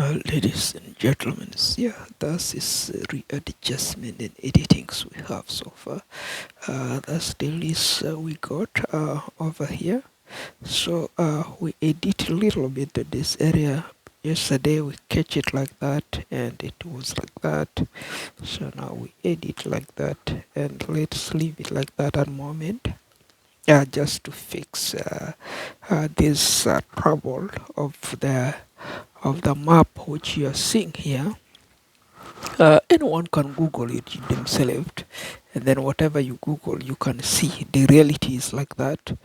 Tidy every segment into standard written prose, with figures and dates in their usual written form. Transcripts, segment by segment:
Ladies and gentlemen, yeah, that is readjustment and editings we have so far. That's the list we got over here. So we edit a little bit of this area. Yesterday we catch it like that and it was like that. So now we edit like that and let's leave it like that at the moment. Just to fix this trouble of the map which you are seeing here. Anyone can Google it themselves, and then whatever you Google, you can see the reality is like that.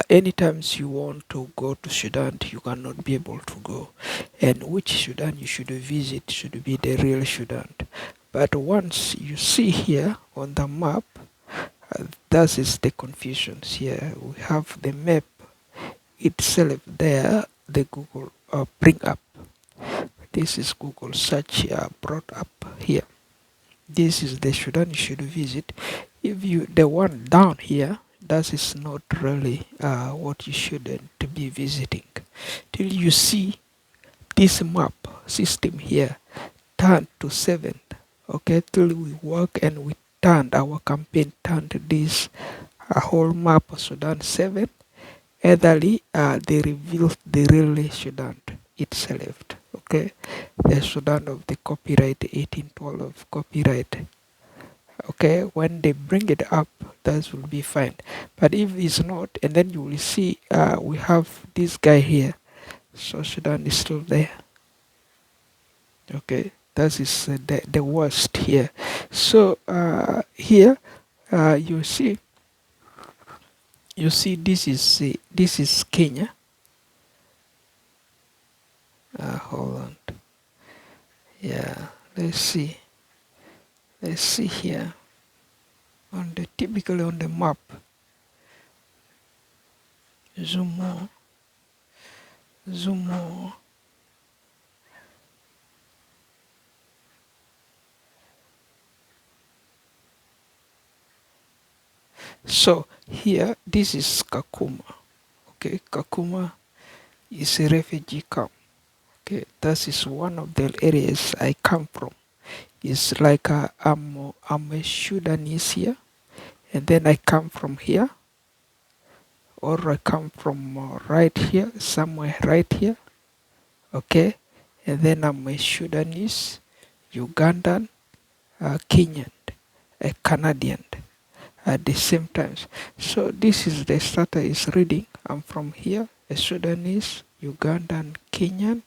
Anytime you want to go to Sudan, you cannot be able to go, and which Sudan you should visit should be the real Sudan. But once you see here on the map, that is the confusions here. We have the map itself there, the Google bring up. This is Google search brought up here. This is the Sudan you should visit. If you the one down here, that is not really what you shouldn't be visiting. Till you see this map system here turn to 7. Okay, till we work and we turned our campaign turned this whole map of Sudan 7. Eitherly, they revealed the real Sudan itself. Okay, the Sudan of the copyright 1812 copyright. Okay, when they bring it up, that will be fine. But if it's not, and then you will see we have this guy here. So Sudan is still there. Okay, that is the worst here. So here you see this is Kenya. Hold on. Yeah, let's see here on the typically on the map. Zoom more. So here this is Kakuma. Okay, Kakuma is a refugee camp. Okay, that is one of the areas I come from. It's like I'm a Sudanese here, and then I come from here, or I come from right here, somewhere right here. Okay, and then I'm a Sudanese, Ugandan, Kenyan, a Canadian at the same time. So this is the starter is reading. I'm from here, a Sudanese, Ugandan, Kenyan,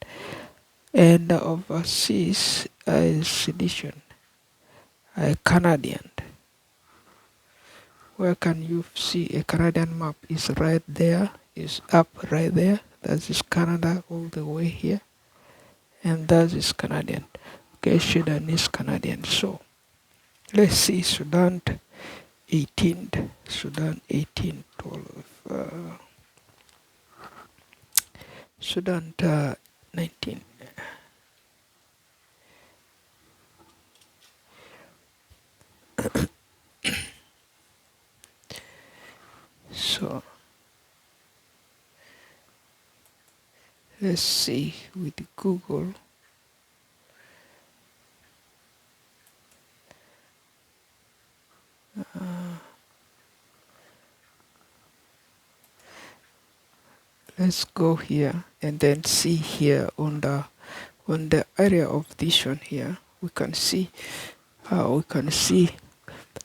and overseas is edition, a Canadian. Where can you see a Canadian map is right there, is up right there. That is Canada all the way here, and that is Canadian. Okay, Sudan is Canadian. So let's see Sudan 1812, Sudan 19. So let's see with Google. Let's go here and then see here on the area of this one here. We can see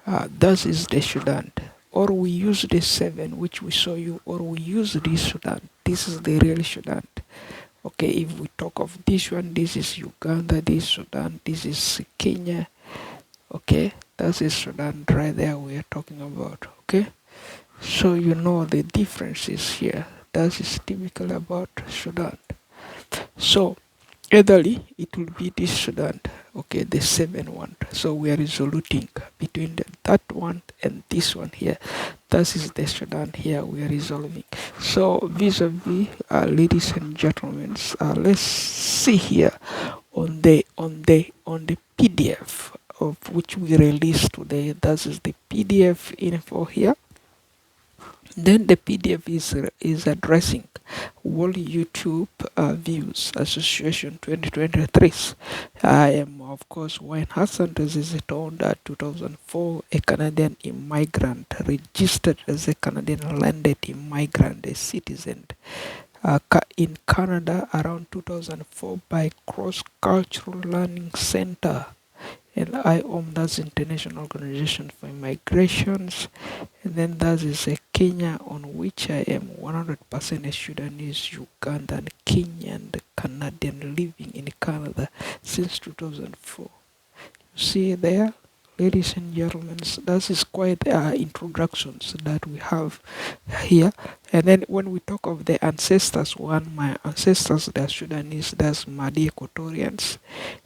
that is the Sudan, or we use the 7 which we show you, or we use this Sudan. This is the real Sudan. Okay, if we talk of this one, this is Uganda, this Sudan, this is Kenya. Okay, that is Sudan right there we are talking about. Okay, so you know the differences here. That is typical about Sudan. So eitherly it will be this Sudan, okay, the 7 one. So we are resoluting between that one and this one here. That is the Sudan here we are resolving. So vis-a-vis, ladies and gentlemen, let's see here on the PDF of which we released today. That is the PDF info here. Then the PDF is addressing World YouTube Views Association 2023. I am, of course, Wayne Hassan. This is it on 2004, a Canadian immigrant registered as a Canadian landed immigrant, a citizen in Canada around 2004 by Cross Cultural Learning Center. And IOM, that's International Organization for Immigrations. And then that is a Kenya, on which I am 100% a Sudanese, Ugandan, Kenyan, Canadian living in Canada since 2004. See there, ladies and gentlemen, that is quite introductions that we have here. And then when we talk of the ancestors one, my ancestors, they're Sudanese, that's Madi Equatorians.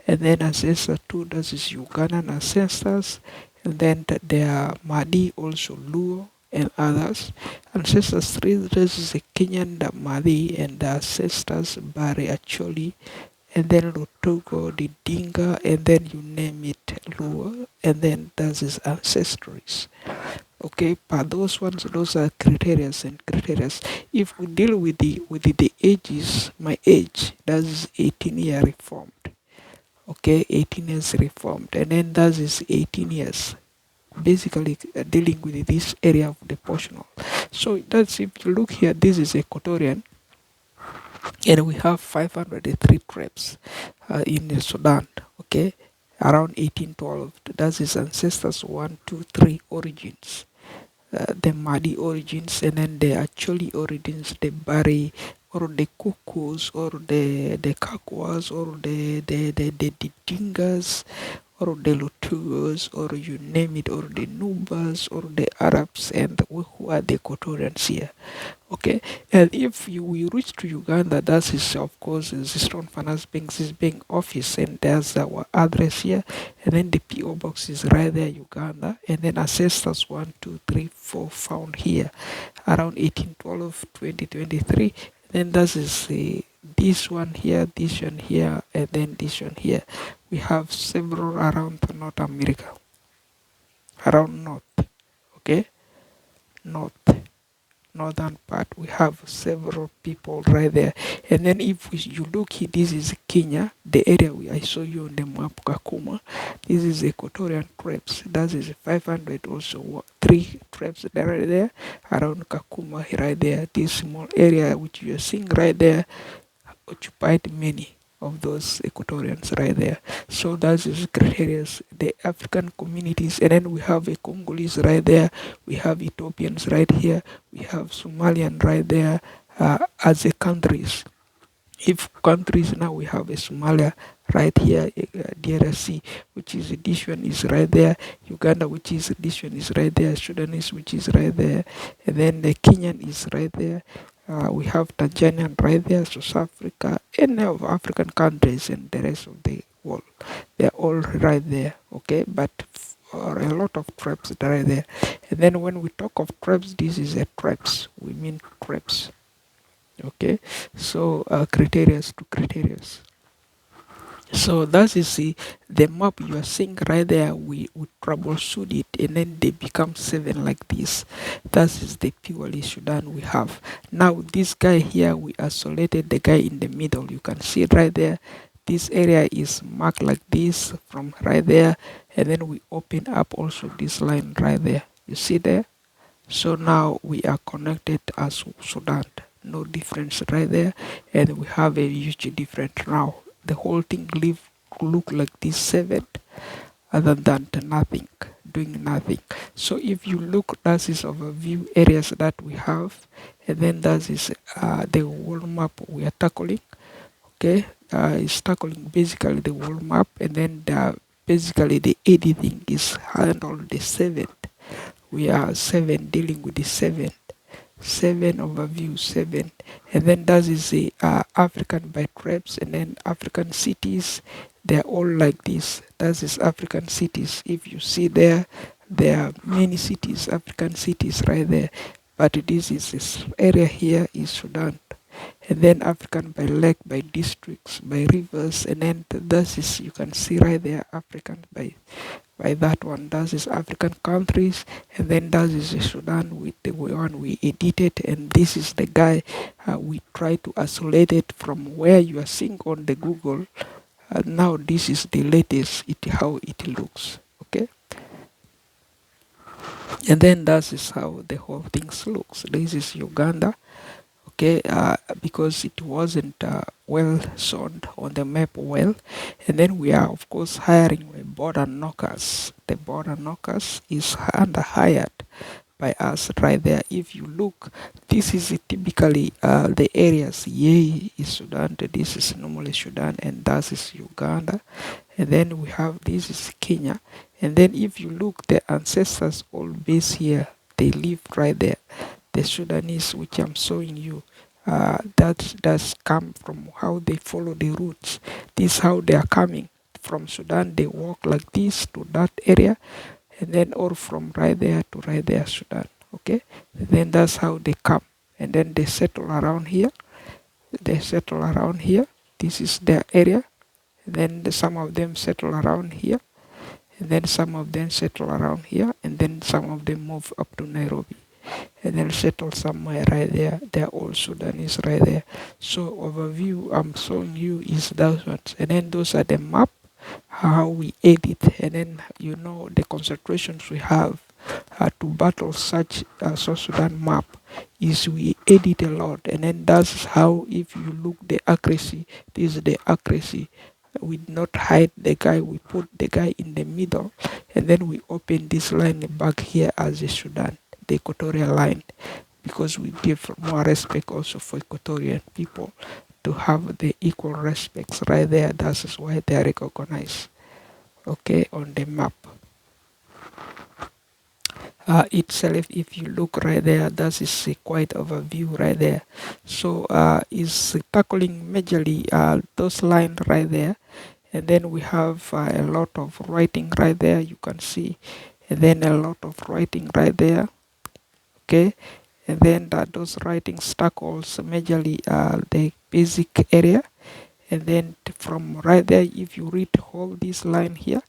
And then ancestor two, that is Ugandan ancestors. And then there are Madi, also Luo and others. Ancestors three, this is a Kenyan, the Madi, and the ancestors Bari Acholi, and then Lutugo, the Dinga, and then you name it, Luo, and then that's his ancestries. Okay, but those ones, those are criteria and criteria. If we deal with the ages, my age, that's 18 year reformed. Okay, 18 years reformed, and then that is 18 years. Basically dealing with this area of the portional. So that's, if you look here, this is Equatorian, and we have 503 tribes in Sudan, okay, around 1812. That's his ancestors, 1, 2, 3 origins. The Madi origins, and then the actually origins, the Bari, or the Kukus, or the Kakwas, or the Dingas, or the Lutugos, or you name it, or the Nubas, or the Arabs, and who are the Equatorians here. Okay, and if we reach to Uganda, that is, of course, the Stone Finance Bank office, and there's our address here, and then the PO box is right there, Uganda, and then ancestors 1, 2, 3, 4 found here around 1812, 2023. Then that is this one here, and then this one here. We have several around North America, around North, okay, North. Northern part, we have several people right there. And then if you look here, this is Kenya, the area I saw you on the map, Kakuma. This is Equatorian tribes. That is 500 also, 3 tribes right there around Kakuma right there. This small area which you are seeing right there occupied many of those Equatorians right there. So that's the criteria, the African communities, and then we have a Congolese right there, we have Ethiopians right here, we have Somalian right there as a countries. If countries, now we have a Somalia right here, DRC, which is this one is right there, Uganda, which is this one is right there, Sudanese, which is right there, and then the Kenyan is right there. We have Tanzania right there, South Africa, any of African countries, and the rest of the world. They're all right there, okay? But for a lot of tribes right there. And then when we talk of tribes, this is a tribes. We mean tribes, okay? So criteria to criteria. So that is the map you are seeing right there. We troubleshoot it, and then they become 7 like this. That is the purely Sudan we have. Now this guy here, we isolated the guy in the middle. You can see it right there. This area is marked like this from right there, and then we open up also this line right there. You see there? So now we are connected as Sudan. No difference right there, and we have a huge difference now. The whole thing look like this 7, other than nothing, doing nothing. So if you look, that is overview areas that we have, and then that is the world map we are tackling. Okay, it's tackling basically the world map, and then basically the editing is handled the 7. We are 7 dealing with the 7. 7 overview 7, and then that is the African by tribes, and then African cities, they're all like this. That is African cities. If you see there are many cities, African cities right there, but this area here is Sudan. and then African by lake, by districts, by rivers, and then this is, you can see right there, African by that one. That is African countries, and then that is Sudan with the one we edited, and this is the guy we try to isolate it from where you are seeing on the Google. Now this is the latest, how it looks. Okay, and then that is how the whole thing looks. This is Uganda. Okay, because it wasn't well shown on the map well, and then we are of course hiring border knockers. The border knockers is under hired by us right there. If you look, this is typically the areas. Yei is Sudan, this is normally Sudan, and that is Uganda, and then we have, this is Kenya, and then if you look, the ancestors all base here, they live right there. The Sudanese, which I'm showing you, that does come from how they follow the routes. This is how they are coming from Sudan. They walk like this to that area, and then or from right there to right there, Sudan. Okay, and then that's how they come, and then they settle around here. They settle around here. This is their area. And then some of them settle around here, and then some of them settle around here, and then some of them move up to Nairobi, and then settle somewhere right there. They're all Sudanese right there. So overview I'm showing you is those ones, and then those are the map, how we edit, and then you know the concentrations we have to battle such South Sudan map is we edit a lot, and then that's how, if you look the accuracy, this is the accuracy. We not hide the guy, we put the guy in the middle, and then we open this line back here as a Sudan, the equatorial line, because we give more respect also for Equatorian people to have the equal respects right there. That is why they are recognized, okay, on the map. Itself, if you look right there, that is a quite overview right there. So is tackling majorly those lines right there, and then we have a lot of writing right there, you can see, and then a lot of writing right there. Okay, and then those writings tackles majorly the basic area, and then from right there, if you read all this line here,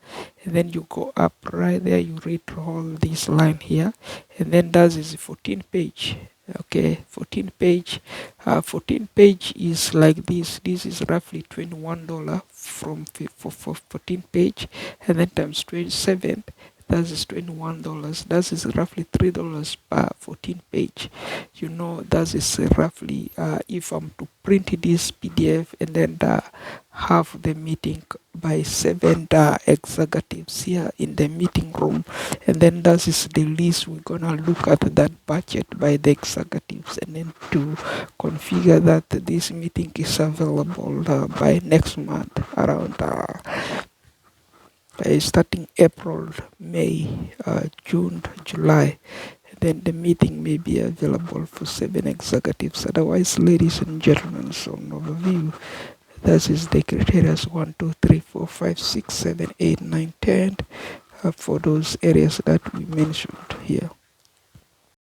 and then you go up right there, you read all this line here, and then that is 14 page. Okay, 14 page. 14 page is like this. This is roughly $21 for 14 page, and then times 27, that is $21. That is roughly $3 per 14 page. You know, that is roughly if I'm to print this PDF and then have the meeting by 7 executives here in the meeting room, and then that is the list. We're gonna look at that budget by the executives, and then to configure that this meeting is available by next month around starting April, May, June, July. Then the meeting may be available for 7 executives. Otherwise, ladies and gentlemen, so an overview. That is the criteria 1, 2, 3, 4, 5, 6, 7, 8, 9, 10 for those areas that we mentioned here.